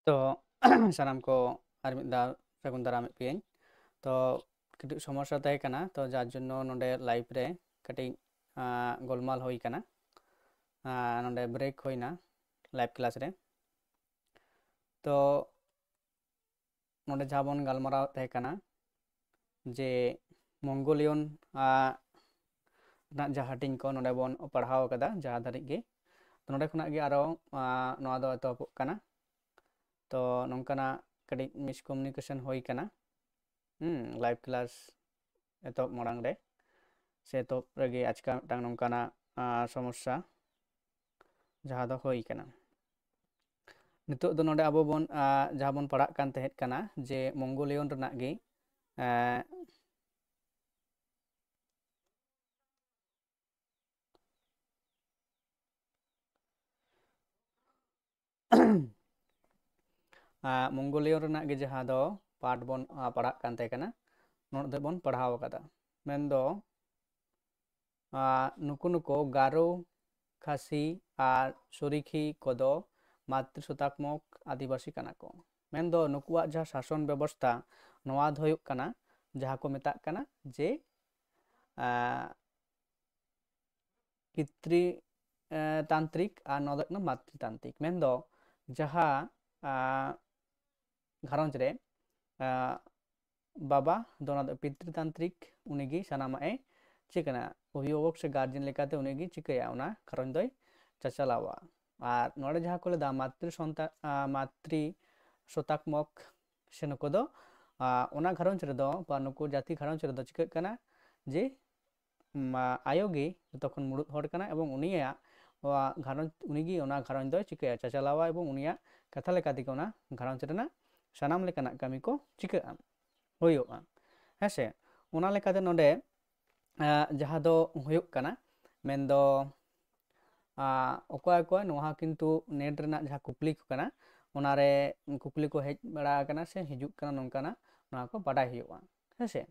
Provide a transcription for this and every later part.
तो सानाम को आर मिद दाव सागुन दारामेद पेयाኝ तो कटिज समस्या तहे कना तो जार जन्नो नोंडे लाइव रे कटिज गोलमाल होई कना नोंडे ब्रेक होइना लाइव क्लास रे तो नोंडे जहां बन गालमाराव तहे कना जे मंगोलियन जहां हाटिंग को नोंडे बन पढ़ाव कदा जहां धारिज गे तो नोंडे खना गे आरो नोआ दो एतोहबोग कना तो नोंकाना कटिज मिसकमिउनिकेशन होई कना लाइव क्लास एतोहब माड़ांग रे से एतोहब रेगे आचका मिदटांग नोंकाना समस्या जहां दो होई कना नितोग दो नोंडे आबो बन जहां बन पढ़ाग कान तहेत कना जे मंगोलियन रनाग गे मंगोलियन रनाग गे जहां दो पाठ बन पढ़ाग कान तहे कना नोंडे बन पढ़ाव कदा मेन दो नुकु नुको गारो खासी और सरीखी कोदो मातृशतात्मक आदिवासी कना को मेन दो नुकुआ जहां शासन व्यवस्था नोआ दो हुयुग कना जहां को मेताग कना जे पितृ तांत्रिक और नोदो मातृतांत्रिक मेन दो जहां घारंज रे बाबा दो पितृतांत्रिक उनिगी सानामाए चिकना अभिभावक से गार्जियन लेकाते उनिगी चिकया उना घारंज दो चाचालावा और नोड़े जहां को लेदा मातृ शतात्मक से नुको दो उना घारंज रे दो बा नुको जाति घारंज रे दो चिक कना जे आयोगी तखन मुरुद हर कना एवं उनिया घारंज उनिगी उना घारंज दो चिकया चाचालावा एवं उनिया कथा लेकाते उना घारंज रेना सानाम लेकाना कामी को चिका होयोगा हेसे उना लेकाते नोडे जहां दो होयुग कना मेन दो अकोय अकोय नोहा किंतु नेट रेना जहां कुकली को कना उनारे कुकली को हेज बड़ा कना से हिजुग कना नोंकाना नोहा को बाडाय हुयुगा हेसे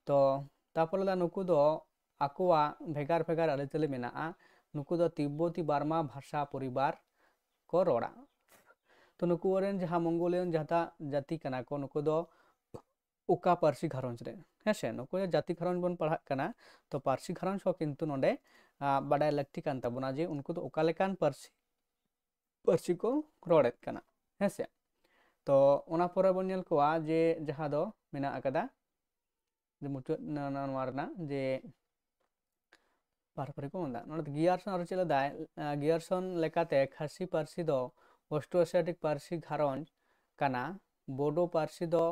तो तापर दा नुकु दो आकोआ भेगार भेगार आरिचाली मेनाआ नुकु दो तिब्बती बार्मा भाषा परिवार को रोड़ा तो नुकु ओरेन जहां मंगोलियन जहां जाति कना को नुकु दो उका पारसी घारंज रे हेसे नुकु जाति घारंज बन पढ़ाग कना तो पारसी घारंज हो किंतु नोडे बाडाय लगती कान ताबोना जे उनको तो उका लेकान पारसी को रोड़ेद कना हेसे तो ओना पोरे बन नेल कोआ जे जहां दो मेना आकादा जे मुचुद नोआ रेना जे पारपरि को मंदा नोडे गियारसन आरो चेला दाय गियारसन लेकाते खासी पारसी दो ऑस्ट्रो एशियाटिक पारसी घारंज कना बोडो पारसी दो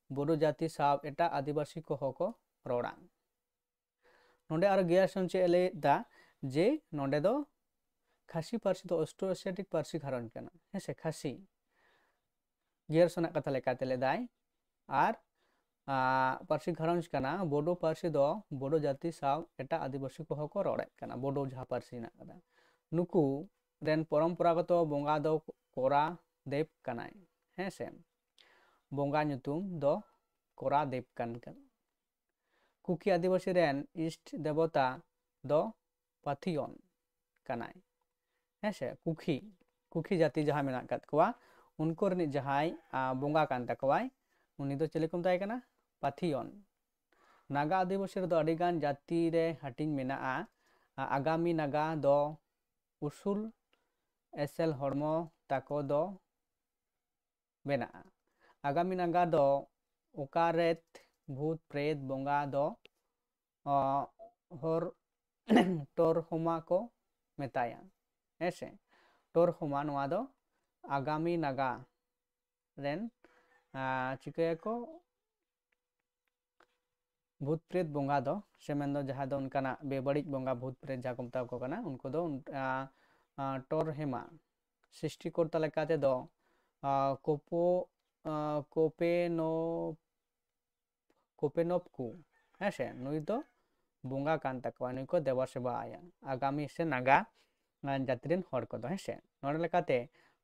बोडो जाति साब एटा आदिवासी को होको रोड़ा नोडे आरो गियारसन चेले दा जे नोडे दो खासी पारसी दो ऑस्ट्रो एशियाटिक पारसी घारंज कना हेसे खासी गियारसन कथा लेकाते ले दाय आर पारसी घारंज कना बोडो पारसी दो बोडो जाति साब एटा आदिवासी को होको रोड़े कना बोडो जहां पारसी ना कदा नुकु रेन परंपरागत बोंगा दो कोरा देव कनाय हेसे बोंगा ᱧᱩᱛᱩᱢ दो कोरा देव कन कुकी आदिवासी रेन इष्ट देवता दो पाथियन कनाय हेसे कुकी कुकी जाति जहां मेना कत कोआ उनको रनि जहाय बोंगा कान तकवाय उनी दो चले को मताय कना पाथियन नागा आदिवासी रे दो अडिगान जाति रे हाटिंग मेना आगामी नागा दो उसूल एसेल हरमो ताको दो बेना आगामी नागा दो ओकारेत भूत प्रेत बोंगा दो हर टोरहोमा को मेताया ऐसे टोरहोमा नोआ दो आगामी नागा रेन चिकया को भूत प्रेत बोंगा दो सेमेन दो जहां दो उनकाना बेबड़िज बोंगा भूत प्रेत जहां को मता को कना उनको दो टोरहेमा सृष्टिकर्ता लेकाते दो कोपेनोपकु हेसे नुई दो बोंगा कान तकवा नुई को देवा सेवा आया आगामी से नागा जातिरेन हर को दो हेसे नोडे लेकाते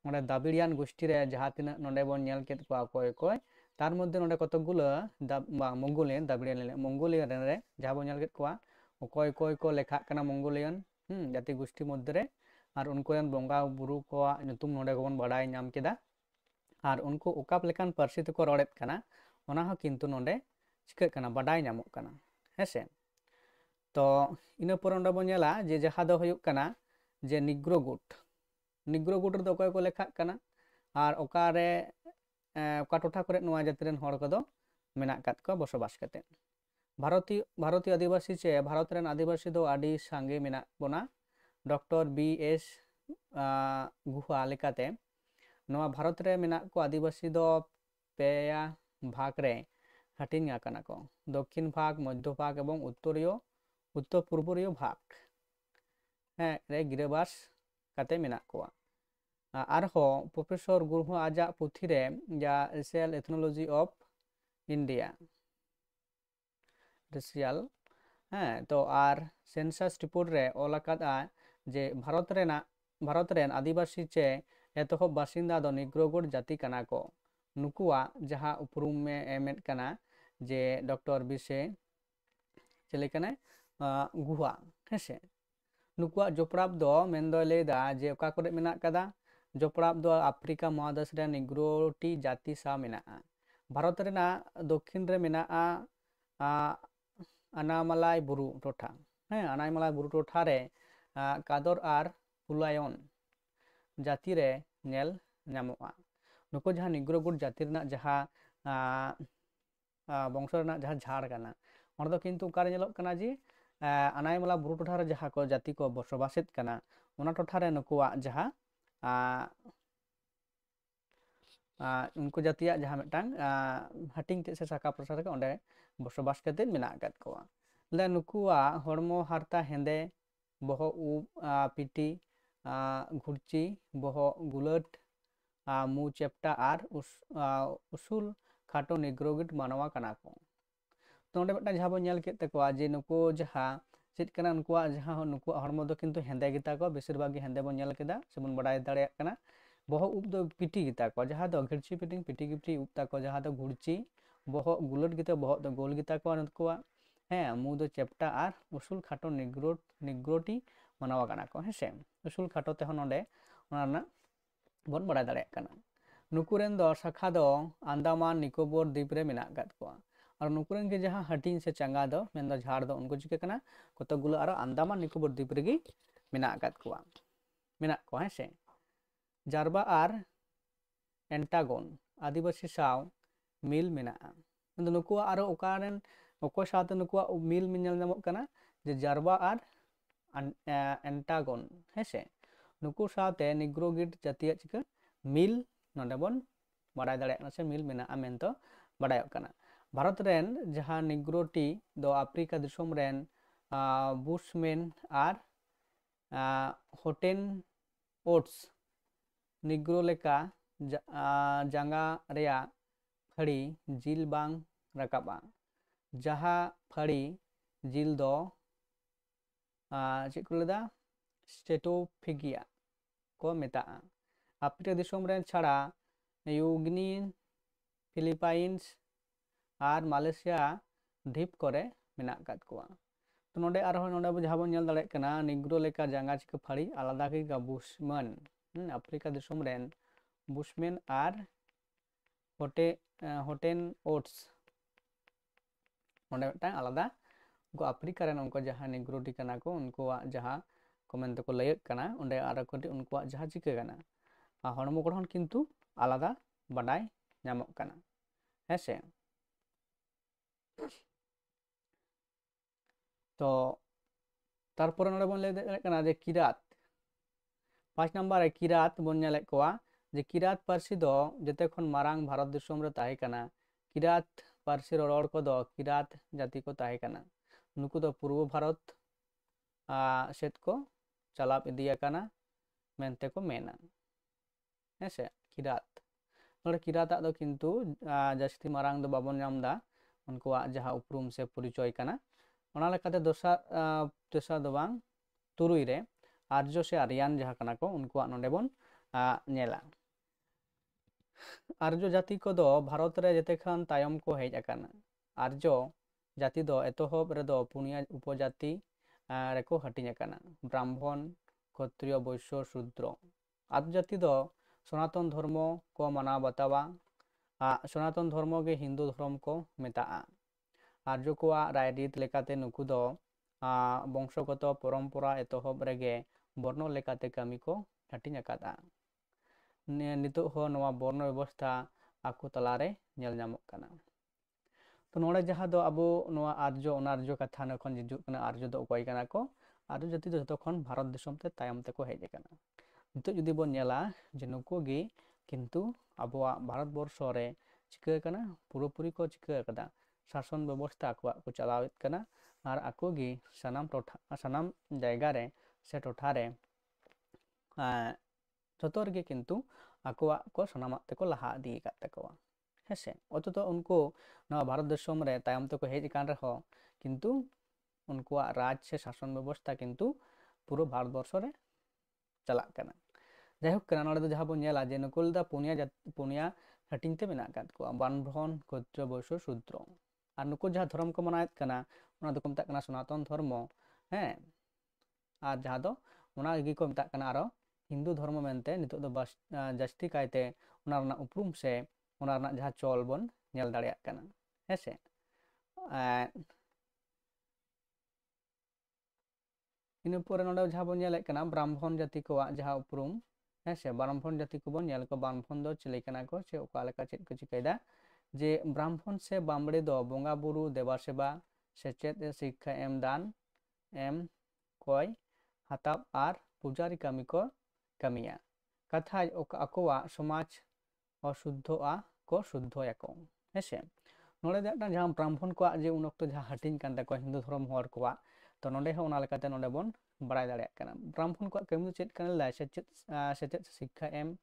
नोडे दाबिड़ियान गोष्ठी रे जहां तिना नोडे बन नेल केत को कोय कोय तार मध्य नोडे कतगुलो मंगोलियन दाबिड़ियान मंगोलियन रे जहां बन नेल केत को कोय कोय को लेखा कना मंगोलियन जाति गोष्ठी मध्य रे और उनको बोंगा बुरु को नुतुम नोडे को बन बाडाय नाम केदा ᱟᱨ ᱩᱱᱠᱩ ᱚᱠᱟ ᱞᱮᱠᱟᱱ ᱯᱟᱹᱨᱥᱤ ᱛᱮᱠᱚ ᱨᱚᱲᱮᱫ ᱠᱟᱱᱟ ᱚᱱᱟ ᱦᱚᱸ ᱠᱤᱱᱛᱩ ᱱᱚᱰᱮ ᱪᱤᱠᱟᱹᱜ ᱠᱟᱱᱟ ᱵᱟᱰᱟᱭ ᱧᱟᱢᱚᱜ ᱠᱟᱱᱟ ᱦᱮᱸᱥᱮ। ᱛᱚ ᱤᱱᱟᱹ ᱯᱚᱨ ᱚᱸᱰᱮ ᱵᱚᱱ ᱧᱮᱞᱟ ᱡᱮ ᱡᱟᱦᱟᱸ ᱫᱚ ᱦᱩᱭᱩᱜ ᱠᱟᱱᱟ ᱡᱮ ᱱᱤᱜᱽᱨᱳ ᱜᱩᱴ। ᱱᱤᱜᱽᱨᱳ ᱜᱩᱴ ᱨᱮᱫᱚ ᱚᱠᱚᱭ ᱠᱚ ᱞᱮᱠᱷᱟᱜ ᱠᱟᱱᱟ ᱟᱨ ᱚᱠᱟᱨᱮ ᱚᱠᱟ ᱴᱚᱴᱷᱟ ᱠᱚᱨᱮ ᱱᱚᱣᱟ ᱡᱟᱹᱛᱤ ᱨᱮᱱ ᱦᱚᱲ ᱠᱚᱫᱚ ᱢᱮᱱᱟᱜ ᱟᱠᱟᱫ ᱠᱚᱣᱟ ᱵᱚᱥᱚᱵᱟᱥ ᱠᱟᱛᱮᱫ। ᱵᱷᱟᱨᱚᱛᱤᱭᱚ ᱟᱹᱫᱤᱵᱟᱹᱥᱤ ᱪᱮ ᱵᱷᱟᱨᱚᱛ ᱨᱮᱱ ᱟᱹᱫᱤᱵᱟᱹᱥᱤ ᱫᱚ ᱟᱹᱰᱤ ᱥᱟᱸᱜᱮ ᱢᱮᱱᱟᱜ ᱵᱚᱱᱟ। ᱰᱚᱠᱴᱚᱨ BS গুহা লেখাতে ᱱᱚᱣᱟ ᱵᱷᱟরত ᱨᱮ ᱢᱮᱱᱟᱜ ᱠᱚ ᱟᱹᱫᱤᱵᱟᱹᱥᱤ ᱫᱚ পেয়া ভাগ রে হাটিং আকানা কো দক্ষিণ ভাগ মধ্য ভাগ এবং উত্তর পূর্বীয় ভাগ হ্যাঁ রে গিরাবাস কাতে মেনাক কোয়া আরহো প্রফেসর গুরহু আজা পুথি রে যা racial ethnology of India racial হ্যাঁ তো আর সেন্সাস রিপোর্ট রে অল আকাদা যে ভারত রেন আদিবাসী चे एतहब बासिंदा दो निग्रोगुट जाति कना को नुकुआ जहाँ उपरुम में एमेट कना जे डॉक्टर बिसे चले कने गुहा हेसे नुकुआ जोपड़ाब दो मेंदो लेदा जे ओका करे मेना कदा जोपड़ाब दो अफ्रीका महादेश रे निग्रोटी जाति सा मेना भारत रेना दक्षिण रे मेना अनामालाई बुरु टोठा हैं अनामालाई बुरु टोठा रे कादर आर पुलायन जाति रे नेल नामोआ नुको जहाँ निग्रोगुट जाति रेना जहाँ बंश रेना जहाँ झाड़ कना ओंडे दो किन्तु ओकारे नेलोग कना जी अनायमला बुरु टोठा रे जहाँ को जाति को बसबासेत कना ओना टोठा रे नुकुआ जहाँ उनको जातिया जहाँ मिटांग हटिंग ते से साका प्रसार के ओंडे बसबास कते मेना आकाद कोआ ले नुकुआ हड़मो हारता हेंदे बहो उब पिटी घुरची बहो गुलट मु चेप्टा आर उसूल खाटो निग्रोगुट मानवा कना को तो ओंडे मिटांग जहाँ बो नेल केत तकोआ जे नुको जहाँ चेद कना उनकुआ जहाँ नुकुआ हड़मो दो किन्तु हेंदे गिता को बेसिर भाग हेंदे बो नेल केदा सेबन बडाय दाड़ेया कना बहो उब दो पिटी गिता को जहाँ दो घिरची पिटिंग पिटी गिटी उब ताको जहाँ दो घुरची बहो गुलट गिता बहो दो गोल गिता को नुकुआ हैं मु दो चेप्टा आर उसूल खाटो निग्रोटी मानवा कना को हेसे उसूल खाटो ते नोंडे ओना बन बडाय दाड़ेया कना नुकुरेन दो शाखा दो अंडमान निकोबर द्वीप रे मेना काद कोआ और नुकुरेन के जहाँ हटिंग से चंगा दो मेन दो झाड़ दो उनको चिके कना कतगुलो आरो अंडमान निकोबर द्वीप रेगी मेना काद कोआ हेसे जारबा आर एंटागन आदिवासी साव मिल मेना नुकुआ आरो ओकारेन ओको साथे नुकुआ मिल मिनल नामक कना जे जारबा आर एंटागन हेसे नुकु साथे निग्रोगिट जातिया चिका मिल नोंडे बन बाडाय दाड़ेया से मिल मेना मेनतो बाडाय कना भारत रेन जहाँ निग्रोटी दो अफ्रीका दिसोम रेन बुशमेन आर होटेन ओट्स निग्रो लेका जांगा रेया फड़ी जिल बांग रकाबा जहाँ फड़ी जिल दो चेक को लेदा स्टेटोफिगिया को मेता अफ्रीका दिसोम रेन छाड़ा यूगनी फिलिपाइंस आर मालয়েশিয়া द्वीप करे मेना काद कोआ तो नोंडे आरो नोंडे जहाँ बन नेल दाड़ेया कना निग्रो लेका जांगा चिका फड़ी आलादा के बुशमैन अफ्रीका दिसोम रेन बुशमैन आर होटेन ओट्स ओंडे मिटांग आलादा उनको अफ्रीका रेन उनको जहाँ निग्रोटी कना को उनको जहाँ कमेंट को लयक कना ओंडे आरो कटी उनको जहाँ चिका कना हड़मो गठन किन्तु आलादा बाडाय नामक कना हेसे तो तारपर नोंडे बन लय दाड़ेया कना जे किरात 5 नम्बर किरात बन नेलेक कोआ जे किरात पारसी दो जेते खन मारांग भारत दिसोम रे ताहे कना किरात पारसी रड़ को दो किरात जाति को ताहे कना नुकु दो पूर्व भारत सेट को चलाप इदिया कना मेनते को मेना हेसे किरात नोंडे किराता दो किन्तु जास्ती मारांग दो बाबन नामदा उनको जहाँ उपरूम से परिचय कना ओना लेकाते दोसा दो बांग तुरुई रे आर्य से आर्यान जहाँ कना को उनको नोंडे बन नेला आर्य जाति को दो भारत रे जेते खान तायम को हेज आकाना आर्य जाति दो एतोहब रे दो पुनिया उपजाति रेको हटिंग आकाना ब्राह्मण क्षत्रिय वैश्य शूद्र आदि जाति दो सनातन धर्म को माना बतावा सनातन धर्म के हिंदू धर्म को मेताआ आर्य को रायरीत लेकाते नुकु दो वंशगत परम्परा एतहब रेगे बर्ण लेकाते कमी को हटिंग अकादा नितो हो नवा बर्ण व्यवस्था आकु तलारे नेल नामक कना तो नोड़े जहाँ दो अबो नवा आर्य अनार्य कथा नखन जिजुक कना आर्य दो अकय कना को आर्य जाति दो जतखन भारत देशम ते तायम ते को हेज कना नितो जुदी बन नेला जे नुकु गे किंतु अबोआ भारत वर्ष रे चिका कना पूरापूरी को चिका कदा शासन व्यवस्था को चलावेत कना और आको गे सनाम टोठा सनाम जायगा रे से टोठा रे जतो गे किंतु आकोआ को सनाम तेको लहा दी का तकोआ हेसे अतो तो उनको नवा भारत देशम रे तायम तको हेज कान रहो किंतु उनको राज से शासन व्यवस्था किंतु पूरा भारत वर्ष रे चला कना जायहोक कना नोडे दो जहां बन नेला जे नकुल दा पुनिया हटिंग ते मेना कात को बानभ्रन क्षत्रिय वैश्य शूद्र और नुकु जहां धर्म को मनायत कना उना दो को मता कना सनातन धर्म हैं और जहां दो उना गी को मता कना आरो हिंदू धर्म मेनते नितो दो जास्ती कायते उना रना उपरुम से उना रना जहां चल बन नेल दाड़िया कना हेसे इन पोरे नोडे जहां बन नेले कना ब्राह्मण जाति को जहां उपरुम हेसे ब्राह्मण जाति को बन नेल को ब्राह्मण दो चिले कना को से ओका लेका चेत को चिकैदा जे ब्राह्मण से बामड़े दो बोंगा बुरु देवा सेवा सेचेत शिक्षा एम दान एम कोय हताब आर पुजारी कमी को कमिया कथा अकोवा समाज अशुद्धआ को शुद्धयाको हेसे नोडे जहां ब्राह्मण को जे उन वक्त जहां हटिंग कान तको हिंदू धर्म हर को तो नोडे हो उना लेकाते नोडे बन बड़ाय दाड़िया कना ब्राह्मण को कमी दो चेत कना ला सेचेत शिक्षा एम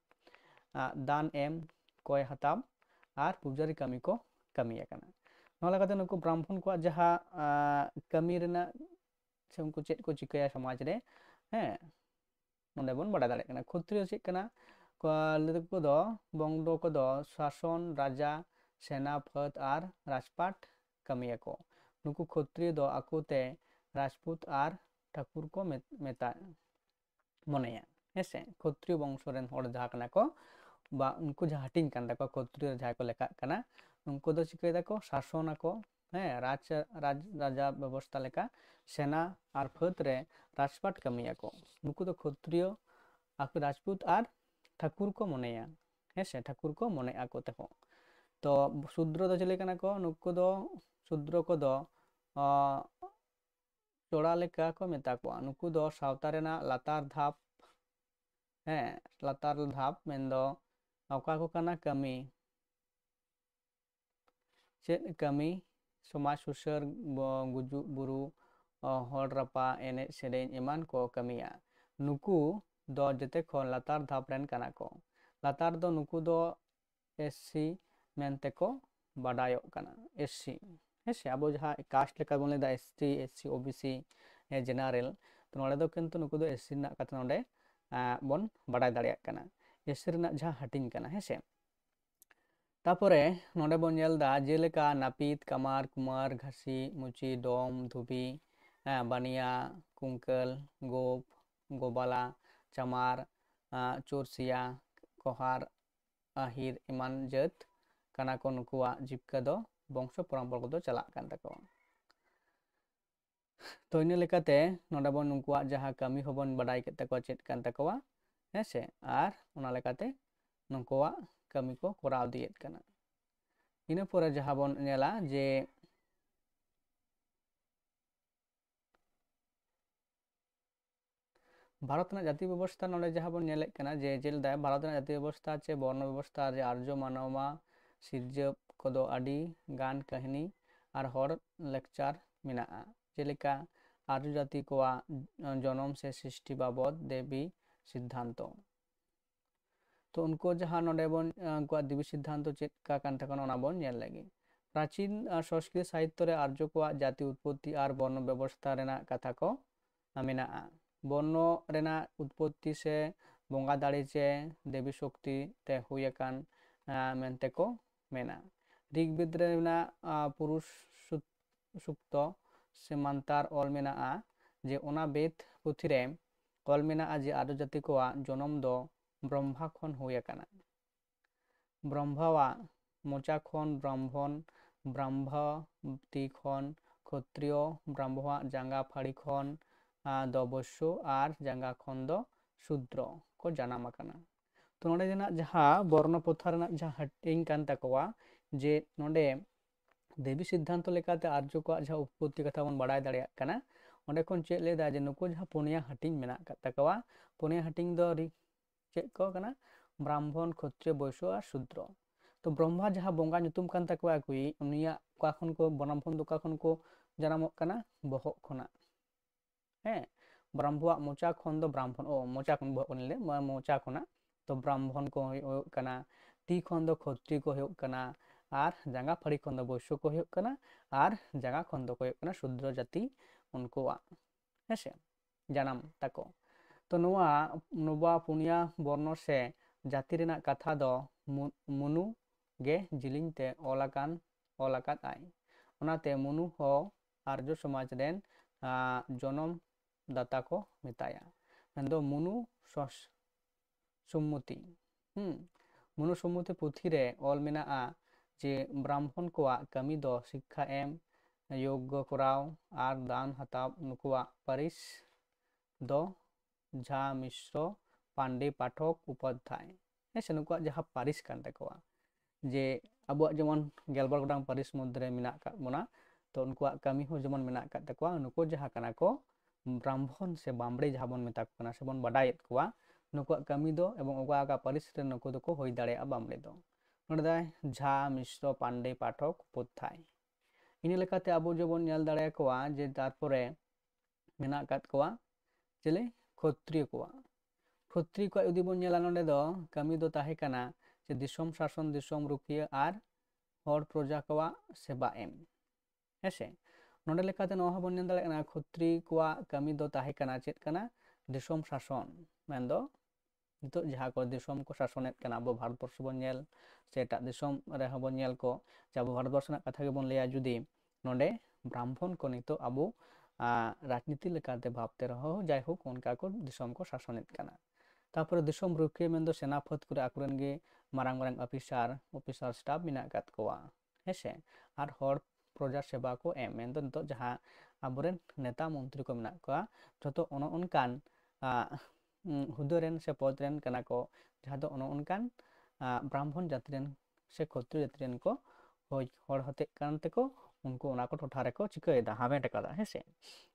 दान एम कोय हताब और पुजारी कमी को कमिया कना नोला कते नुकु ब्राह्मण को जहां कमी रेना से उनको चेत को चिकया समाज रे हैं नोंडे बन बड़ा दाड़े कना क्षत्रिय चेत कना को लेको दो बंगदो को दो शासन राजा सेनापत और राजपाट कमिया को नुकु क्षत्रिय दो आकुते राजपूत और ठाकुर को मेता मनेया हेसे क्षत्रिय वंश रेन हर जहां कना को बा उनको जहां हटिंग कान तको क्षत्रिय जहां को लेका कना उनको दो चिकै दाको शासन को हैं राजा व्यवस्था लेका सेना और फौज रे राजपाट कमिया को नुकु दो क्षत्रिय आको राजपूत और ठाकुर को मनेया हेसे ठाकुर को मने आको तेको तो शूद्र दो चले कना को नुकु दो शूद्र को दो चोड़ा लेका को मेता को नुकु दो सावता रेना लातार धाप हैं लातार धाप मेंदो अवका को कना कमी चेत कमी समाज सुसर गुजु बुरु हर रपा एने सेरेन एमान को कमिया नुकु दो जते खन लातार धाप रेन कना को लातार दो नुकु दो एससी मेनते को बाडायो कना एससी हेसे अब जहां कास्ट लेका बोले दा एसटी एससी ओबीसी जनरल तो नोडे दो किंतु नुकु दो एससी ना कथा नोडे बन बाडाय दाड़िया कना एससी रेना जहां हटिंग कना हेसे तापरे नोडे बन नेलदा जेलेका नापित कामार कुमार घासी मुची डोम धुबी बानिया कुंकल गोप गोबाला चमार चोरसिया कोहार आहिर इमान जत कना को नुकुआ जीविका दो वंश परम्परा को दो चला कान तको तो इन लेकाते नोडे बन नुकुआ जहां कमी होबन बडाय के तको चेत कान तकोवा हेसे आर उना लेकाते नुकुआ कमी को कोराव दियेत कना इन पोरे जहां बन नेला जे भारत ना जाति व्यवस्था नोडे जहां बन नेले कना जे जेल दा भारत ना जाति व्यवस्था चे वर्ण व्यवस्था जे आर्य मानवमा सिरजप कोदो आदि गान कहानी और हर लेक्चर मेना जेलेका आर्य जाति को जन्म से सृष्टि बाबद देवी सिद्धांत तो उनको जहां नोडे बन उनको देवी सिद्धांत चेत का कान तकन ओना बन नेल लगी प्राचीन संस्कृत साहित्य रे आर्य को जाति उत्पत्ति और वर्ण व्यवस्था रेना कथा को मेना वर्ण रेना उत्पत्ति से बोंगा दाड़ी चे देवी शक्ति ते हुयकान मेनते को मेना ऋग्वेद रेना पुरुष सुक्त सेमांतार ऑल मेना जे ओना बेद पुथी रे ऑल मेना जे आर्य जाति को जन्म दो ब्रह्मा खन हुई आकाना ब्रह्मावा मोचा खन ब्राह्मण ब्रह्मा ती खन क्षत्रिय ब्रह्मा जांगा फाड़ी खन दो बैश्य और जांगा खन दो शूद्र को जानाम आकाना। तो नोडे देना जहाँ बर्ण प्रथा रेना जहाँ हटिंग कान ताकोवा जे नोडे देवी सिद्धांत लेकाते आर्य को जहाँ उत्पत्ति कथा बन बाडाय दाड़ेयाग काना ओंडे खन चेद लेदा जे नुकु जहाँ पुनिया हटिंग मेना ताकोवा पुनिया हटिंग दो चेद को काना ब्राह्मण क्षत्रिय वैश्य और शूद्र। तो ब्रह्मा जहाँ बंगा ᱧᱩᱛᱩᱢ कान ताकोवा कुई उनिया का खन को बनाम खन दो का खन को जानामोग काना बहक खना हैं ब्रह्मवा मोचा खन दो ब्राह्मण ओ मोचा खन बहक खन ले मोचा खना तो ब्राह्मण को होय काना ती खन दो क्षत्रिय को होय काना और जांगा फाड़ी खन दो वैश्य को होय काना और जांगा खन दो को होय काना शूद्र जाति उनकोवा हेसे जानाम ताको। तो नोवा पुनिया बर्ण से जाति रेना कथा दो मुनु गे जिलिंग ते ओलाकात आय ओनाते मुनु हो आर्य समाज रेन जनम दाता को मेताया मेंदो मुनु सम्मुति मुनु सम्मुति पुथी रे ऑल मेना जे ब्राह्मण को कमी दो शिक्षा एम योग्य कराव और दान हताव नुकुआ परिस दो झा मिश्र पांडे पाठक उपाध्याय हेसे नुकुआ जहाँ पारिस कान ताकोआ जे अब जेमन गेलबार गोटांग पारिस मध्य मेना का बोना तो उनकुआ कमी हो जेमन मेना का ताकोआ नुको जहाँ काना को ब्राह्मण से बामड़े जहाँ बन मेता को से बन बाडायेत कोआ नुकुआ कमी दो एवं ओगा का पारिस रे नुको दो को होई दाड़ेया बामड़े दो नोडे झा मिश्र पांडे पाठक उपाध्याय इन लेकाते अब जेबन नेल दाड़ेया कोआ जे तारपरे मेना कात कोआ चले क्षत्रिय को यदि बन नेला नोडे दो कमी दो ताहे काना जे दिसोम शासन दिसोम रुखिया और हर प्रजा को सेवा एम हेसे नोडे लेकाते नोहा बन नेल दाड़ेया क्षत्रिय को कमी दो ताहे काना चेद काना दिसोम शासन मेंदो नितो जहाँ को दिसोम को शासनेत काना अब भारतवर्ष बन नेल से एटा दिसोम रे हबन नेल को जे अब भारतवर्ष ना कथा गे बन लेया जुदी नोडे ब्राह्मण को नितो अब राजनीति लेकाते भाबते रहो जाय होक उनका को दिसोम को शासनेत काना। तारपर दिसोम रुखिया मेंदो सेनापत करे आकुरेन गे मारांग मारांग ऑफिसर स्टाफ मेना कात कोआ हेसे और हर प्रजा सेवा को एम मेंदो नितो जहाँ आबोरेन नेता मंत्री को मेना कोआ जतो ono onkan हुदरेन से पदरेन कना को जहाँ दो ono onkan ब्राह्मण जाति रेन से क्षत्रिय जाति रेन को हर हते कानते को उनको ओना को टोठा रे को चिकायदा हामेट कादा हेसे।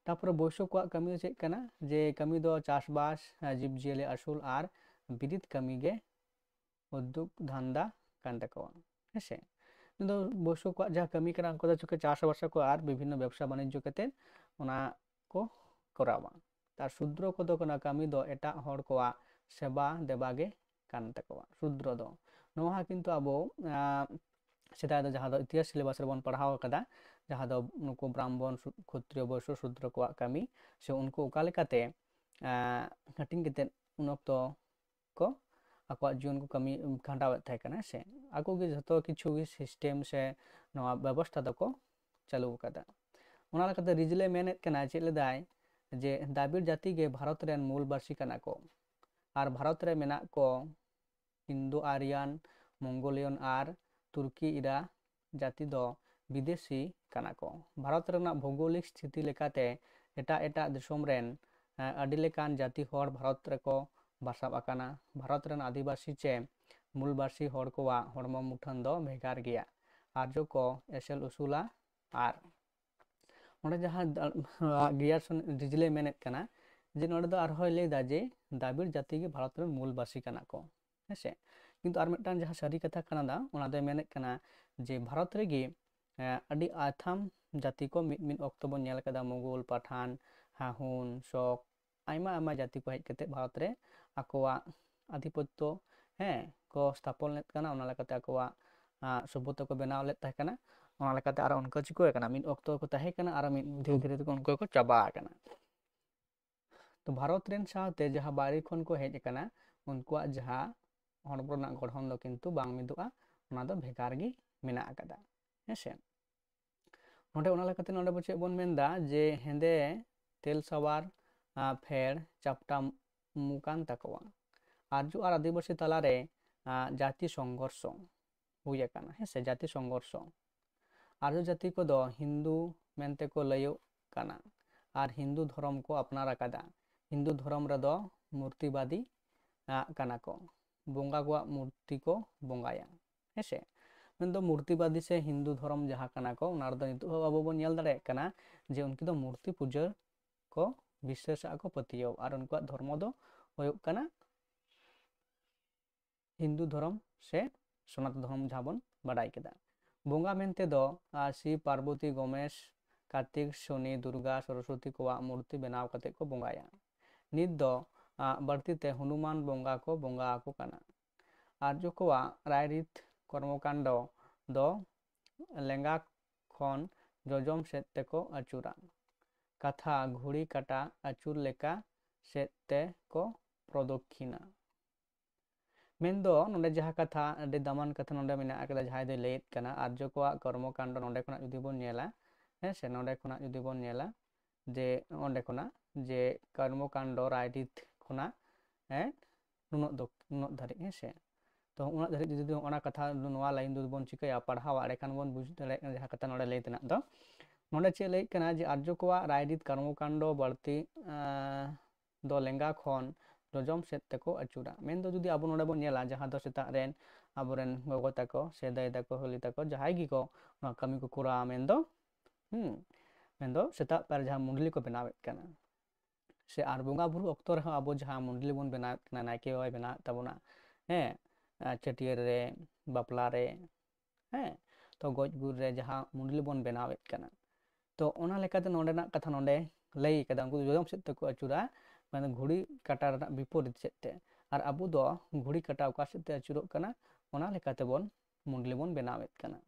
तारपर वैश्य को कमी दो चेक काना जे कमी दो चाषबास जीव जियाली आसुल और बिरित कमी गे उद्योग धंधा कान ताकोआ हेसे दो वैश्य को जहाँ कमी काना उनको दो चुके चाषबास को और विभिन्न व्यवसाय वाणिज्य कते ओना को करावा तार शूद्र को दो कना कमी दो एटा हर को सेवा देवागे कान ताकोआ शूद्र दो नोहा किन्तु आबो सेदाय दो जहाँ दो इतिहास सिलेबास रे बन पढ़ाव कदा जहाँ दो नुको ब्राह्मण क्षत्रिय वैश्य शूद्र को कमी से उनको ओका लेकाते हटिंग कते उन अक्तो को आको जीवन को कमी खांडाव थाय कना से आको गे जतो किछु सिस्टम से नवा व्यवस्था दको चालू कदा ओना लेकाते रिजले मेनेत कना चेले दाय जे दाबिर जाति गे भारत रेन मूल बासी कना को और भारत रे मेना को हिंदू आर्यन मंगोलियन और तुर्की इरा जाति दो विदेशी काना को भारत रेना भौगोलिक स्थिति लेकाते एटा एटा दिसोम रेन आदि लेकान जाति हर भारत रे को बासाब आकाना भारत रेन आदिवासी चे मूलबासी हर को हरमो मुठन दो भेगार गया आर्य को एसेल उसूला और ओंडे जहाँ गियारसन रिजले मेनेत काना जे नोडे दो आरहोय लेदा जे दाबिर जाति गे भारत रेन मूलबासी काना को हेसे किन्तु आर मिदटान जहाँ सारी कथा काना दा ओना दो मेनेत काना जे भारत रेगे आदि आथाम जाति को मिद अक्तो बन नेल कदा मुगल पठान हाहुन शक आयमा जाति को हेज कते भारत रे आकोआ आधिपत्य हैं को स्थापन लेत काना ओना लेकाते आकोआ सभ्यता को बनाव लेत ताहे काना ओना लेकाते आरो उनको चिको काना मिद अक्तो को ताहे काना आरो मिद धीरे धीरे को उनको को चाबा काना। तो भारत रेन साथे जहाँ बारी खन को हेज काना उनको जहाँ हरबो ना गठन दो किन्तु बांग मिदुआ ओना दो भेगार गे मेना आकादा हेसे नोडे ओना लेकाते नोडे बचे बन मेनदा जे हेंदे तेल सवार फेर चापटा मुकान ताकोआ आर्य और आदिवासी तलारे जाति संघर्ष हुई आकाना हेसे जाति संघर्ष आर्य जाति को दो हिंदू मेनते को लयो काना और हिंदू धर्म को अपनार आकादा हिंदू धर्म रे दो मूर्तिवादी काना को बोंगा को मूर्ति को बोंगाया हेसे मेन दो मूर्तिवादी से हिंदू धर्म जहाँ काना को उनार दो नितु अब बन नेल दाड़े काना जे उनकी दो मूर्ति पूजा को विशेष को पतियो और उनका धर्म दो होयो काना हिंदू धर्म से सनातन धर्म जहाँ बन बाडाई केदा बोंगा मेनते दो शिव पार्वती गणेश कार्तिक शनि दुर्गा सरस्वती को मूर्ति बनाव कते को बोंगाया नित दो बढ़ती ते हनुमान बोंगा को बोंगा को काना आर्य को रायरीत कर्मकांड दो लेंगा खन जजम सेते को अचूरा कथा घुड़ी काटा अचूर लेका सेते को प्रदक्षिणा मेन्दो नोंडे जहाँ कथा अड्डी दामान कथा नोंडे मेना आकदा जहाँ दे लेट कना आर्य को कर्मकांड नोंडे खुना जुदी बोन नेला हेसे नोंडे खुना जुदी बोन नेला जे ओंडे खुना जे कर्मकांड रायरीत खुना नुनोत धारी हेसे तो उना धारी जुदी ओना कथा नोवा लाइन दो बोन चिकाया पढ़ावा अड़े खान बोन बुझ दड़े जहाँ कथा नोंडे लेट ना दो नोंडे चे लेट कना जे आर्य को रायरीत कर्मकांड बढ़ती दो लेंगा खन जजम सेट तको अचूरा मेन दो जुदी अब नोंडे बोन नेला जहाँ दो सेता रेन अबरेन गोगो तको से दाई तको होली तको जहाँ गी को कमी को कुरा मेन दो सेता पर जहाँ मुंडली को बनावेत कना से आर बोंगा बुरु अक्तो रह अब जहाँ मुंडली बोन बनावेत कना नायके होय बना तबना चटियर रे बापला रे तो गज गुर रे जहाँ मुंडली बोन बनावेत कना तो ओना लेकाते नोंडेना कथा नोंडे लई कदा उनको जजम सेट तको अचूरा माने घुड़ी काटा विपरीत सेते और अबू दो घुड़ी काटा ओका सेते अचूरों कना ओना लेकाते बोन मुंडली बोन बनावेत कना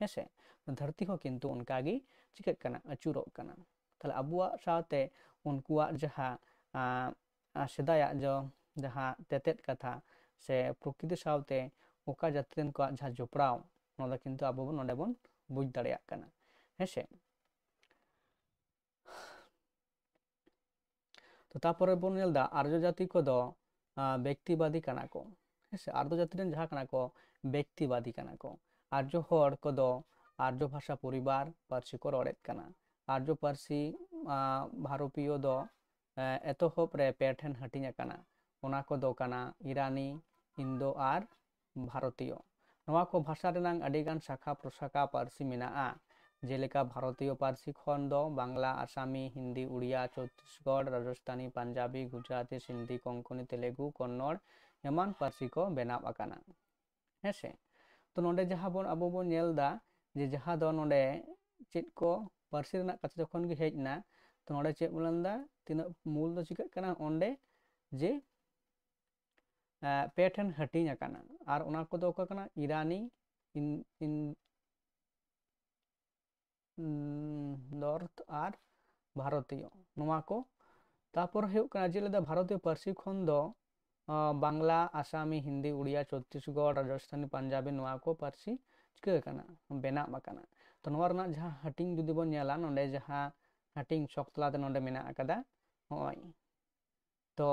हेसे धरती हो किंतु उनकागी चिकेट कना अचूरों कना ताले अबुआ साथे उनकुआ जहाँ सेदाया जो जहाँ तेतेत कथा से प्रकृति साथे ओका जातिन को जहाँ जोपड़ाव नोदा किंतु अबू बोन नोंडे बोन बुझ दाड़ेया कना हेसे तो तापर बोन नेलदा आर्य जाति को दो व्यक्तिवादी काना को हेसे आर्य जाति रेन जहाँ काना को व्यक्तिवादी काना को आर्य होड़ को दो आर्य भाषा परिवार पार्सी को रोड़ेत काना आर्य पार्सी भारतीय दो एतोहब रे पेठेन हटिंग काना ओना को दो काना ईरानी इंदो आर भारतीय नवा को भाषा रेनांग अडिगान शाखा प्रशाखा पार्सी मेनाआ जेलेका भारतीय पार्सी खन दो बांग्ला आसामी हिंदी उड़िया छत्तीसगढ़ राजस्थानी पंजाबी गुजराती सिंधी कोंकणी तेलुगु कन्नड़ एमान पार्सी को बनाव आकाना हेसे तो नोंडे जहाँ बोन अब बोन नेलदा जे जहाँ दो नोंडे चेत को पार्सी रेना कथा जखन गे हेजना तो नोंडे चेत बोलंदा तिना मूल दो चिका काना ओंडे जे पेठेन हटिंग आकाना आर ओना को दो काना ईरानी इन नॉर्थ आर भारतीय नोवा को तापर हेउ कना जेलेदा भारतीय पार्सी खन दो बांग्ला आसामी हिंदी उड़िया छत्तीसगढ़ राजस्थानी पंजाबी नोवा को पार्सी चिका काना बेना माकाना तो नोवा रना जहाँ हटिंग जुदी बोन नेला नोंडे जहाँ हटिंग चोकतलाते नोंडे मेना आकादा होय तो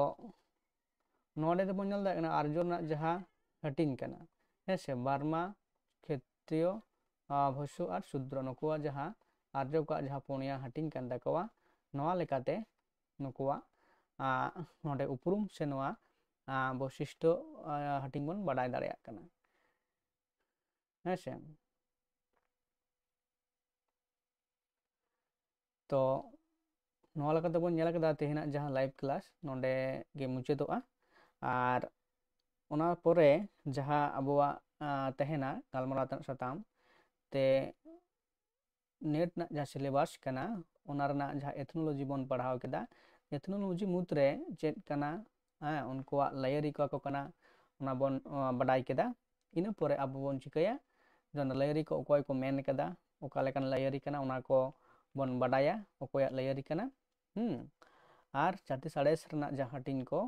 नोंडे दो बोन नेलदा कना आर्य रना जहाँ हटिंग कना हेसे बार्मा क्षेत्रीय भस्यु और शूद्र नुकुआ जहाँ आर्य को जहाँ पुनिया हटिंग कान ताकोवा नोवा लेकाते नुकुआ नोंडे उपरुम से नोवा वैशिष्ट्य हटिंग बोन बाडाय दाड़ेया काना हेसे तो नोवा लेकाते बोन नेला केदा तेहेना जहाँ लाइव क्लास नोंडे गे मुचादोआ और ओना परे जहाँ अबुआ तेहेना गालमाराव तन साताम ते नेट ना जहाँ सिलेबस कना ओना रना जहाँ एथनोलॉजी बोन पढ़ाव केदा एथनोलॉजी मुद्रे चेत कना उनको लायरी को कना ओना बोन बाडाय केदा इना परे अब बोन चिकाया जन लायरी को अकोय को मेन केदा ओका लेकान लायरी कना ओना को बोन बाडाया अकोय लायरी कना आर जाति साडेस रना जहाँ हटिंग को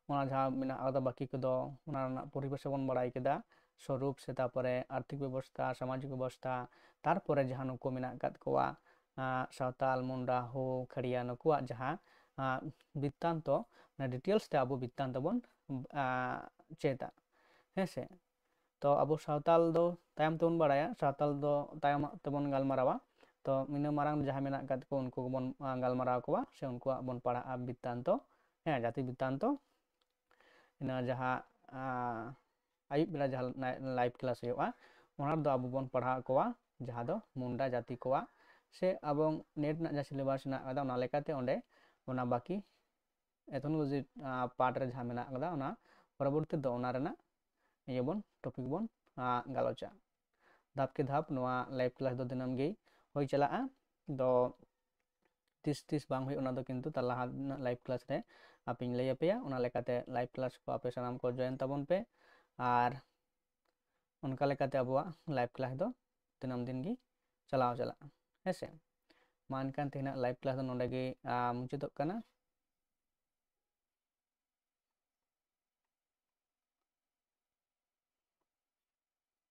ओना जहाँ मेना आदा बाकी को दो ओना रना परिवेश बोन बाडाय केदा स्वरूप से तापरे आर्थिक व्यवस्था सामाजिक व्यवस्था तारपरे जहाँ नुको मेना काद कोआ सावताल मुंडा हो खड़िया नुकुआ जहाँ वृत्तांत डिटेल्स ते अब वृत्तांत बोन ᱪᱮᱫᱟ ᱦᱮᱸᱥᱮ ᱛᱚ ᱟᱵᱚ ᱥᱟᱶᱛᱟᱞ ᱫᱚ ᱛᱟᱭᱚᱢ ᱛᱮᱵᱚᱱ ᱵᱟᱲᱟᱭᱟ ᱥᱟᱶᱛᱟᱞ ᱫᱚ ᱛᱟᱭᱚᱢ ᱛᱮᱵᱚᱱ ᱜᱟᱞᱢᱟᱨᱟᱣᱟ ᱛᱚ ᱤᱱᱟᱹ ᱢᱟᱨᱟᱝ ᱡᱟᱦᱟᱸᱭ ᱢᱮᱱᱟᱜ ᱟᱠᱟᱫ ᱠᱚ ᱩᱱᱠᱩ ᱜᱮᱵᱚᱱ ᱜᱟᱞᱢᱟᱨᱟᱣ ᱠᱚᱣᱟ ᱥᱮ ᱩᱱᱠᱩᱣᱟᱜ ᱵᱚᱱ ᱯᱟᱲᱦᱟᱜᱼᱟ ᱵᱤᱛᱛᱟᱱᱛᱚ ᱡᱟᱛᱤ ᱵᱤᱛᱛᱟᱱᱛᱚ ᱤᱱᱟᱹ ᱡᱟᱦᱟᱸ ᱟᱹᱭᱩᱵ ᱵᱮᱲᱟ ᱡᱟᱦᱟᱸ ᱞᱟᱭᱤভ ᱠᱞᱟᱥ ᱦᱩᱭᱩᱜᱼᱟ ᱚᱱᱟ ᱨᱮᱫᱚ ᱟᱵᱚ ᱵᱚᱱ ᱯᱟᱲᱦᱟᱣ ᱠᱚᱣᱟ ᱡᱟᱦᱟᱸ ᱫᱚ ᱢᱩᱱᱰᱟ ᱡᱟᱹᱛᱤ ᱠᱚᱣᱟᱜ ᱥᱮ ᱟᱵᱚ ᱱᱮᱴ ᱨᱮᱱᱟᱜ ᱡᱟᱦᱟᱸ ᱥᱤᱞᱮᱵᱟᱥ ᱢᱮᱱᱟᱜ ᱟᱠᱟᱫᱟ ᱚᱱᱟ ᱞᱮᱠᱟᱛᱮ ᱚᱸᱰᱮ ᱚᱱᱟ ᱵᱟᱹᱠᱤ ᱮᱛᱷᱱᱳᱞᱚᱡᱤ ᱯᱟর্ট ᱨᱮ ᱡᱟᱦᱟᱸ ᱢᱮᱱᱟᱜ ᱟᱠᱟᱫᱟ ᱚᱱᱟ ᱯᱚᱨᱚᱵᱚᱨᱛᱤ ᱫᱚ ᱚᱱᱟ ᱨᱮᱱᱟᱜ টপিক ᱵᱚᱱ ᱜᱟᱞᱚᱪᱟ ধাপ কে ধাপ ᱱᱚᱣᱟ ᱞᱟইভ ᱠᱞᱟস ᱫᱚ ᱫᱤᱱᱟᱹᱢ ᱜᱮ ᱦᱩᱭ ᱪᱟᱞᱟᱜᱼᱟ ᱫᱚ ᱛᱤᱥ ᱵᱟᱝ ᱦᱩᱭᱩᱜ ᱚᱱᱟ ᱫᱚ ᱠᱤᱱᱛᱩ ᱛᱟর ᱞᱟᱦᱟ ᱞᱟইভ ᱠᱞᱟস ᱨᱮ ᱟᱯᱮᱧ ᱞᱟᱹᱭ ᱟᱯᱮᱭᱟ ᱚᱱᱟ ᱞᱮᱠᱟᱛᱮ ᱞᱟইভ ᱠᱞᱟস ᱠᱚ ᱟᱯᱮ ᱥᱟᱱᱟᱢ ᱠᱚ ᱡᱚᱭᱮᱱ ᱛᱟᱵᱚᱱ ᱯᱮ ᱟᱨ ᱚᱱᱠᱟ ᱞᱮᱠᱟᱛᱮ ᱟᱵᱚᱣᱟᱜ ᱞᱟইভ ᱠᱞᱟᱥ ᱫᱚ ᱫᱤᱱᱟᱹᱢ ᱫᱤᱱ ᱜᱮ ᱪᱟᱞᱟᱣ ᱪᱟᱞᱟᱜᱼᱟ ᱦᱮᱸᱥᱮ ᱢᱟ ᱮᱱᱠᱷᱟᱱ ᱛᱮᱦᱮᱧᱟᱜ ᱞᱟइव क्लास ᱫᱚ ᱱᱚᱰᱮ ᱜᱮ ᱢᱩᱪᱟᱹᱫᱚᱜ ᱠᱟᱱᱟ